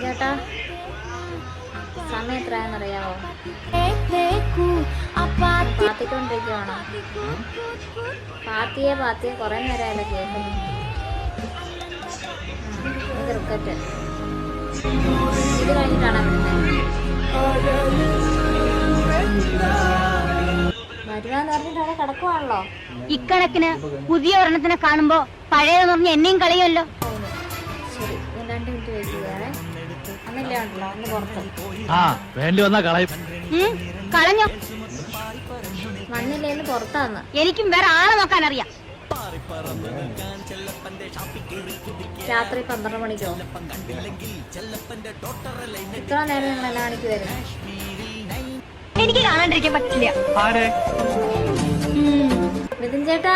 ചേട്ടാ സമയം എത്രയാണെന്നറിയാവോ? പാത്തിക്കൊണ്ടിരിക്കുവാണോ? പാത്തിയെ കുറെ നേരമായല്ലോ കേൾക്കുന്നു. ക്രിക്കറ്റ് ഇത് കഴിഞ്ഞിട്ടാണ് വരുവാന്ന് പറഞ്ഞിട്ട് അവിടെ കിടക്കുവാണല്ലോ. ഇക്കണക്കിന് പുതിയ ഒരെണ്ണത്തിനെ കാണുമ്പോ പഴയതെന്ന് പറഞ്ഞ് എന്നെയും കളയുമല്ലോ. ശരി, ഞാൻ 2 മിനിറ്റ് വെയിറ്റ് ചെയ്യാറേ. അന്നില്ലേ ഉണ്ടല്ലോ ഒന്ന് പുറത്ത് വേണ്ടി വന്നാ കളയും. കളഞ്ഞോ? മണ്ണില്ലേന്ന് പുറത്താന്ന്. എനിക്കും വേറെ ആളെ നോക്കാൻ അറിയാം. രാത്രി 12 മണിക്കോ? ഇത്ര നേരം നിങ്ങൾ എല്ലാ മണിക്ക് വരും? എനിക്ക് കാണാണ്ടിരിക്കാൻ പറ്റില്ല. മിഥുൻ ചേട്ടാ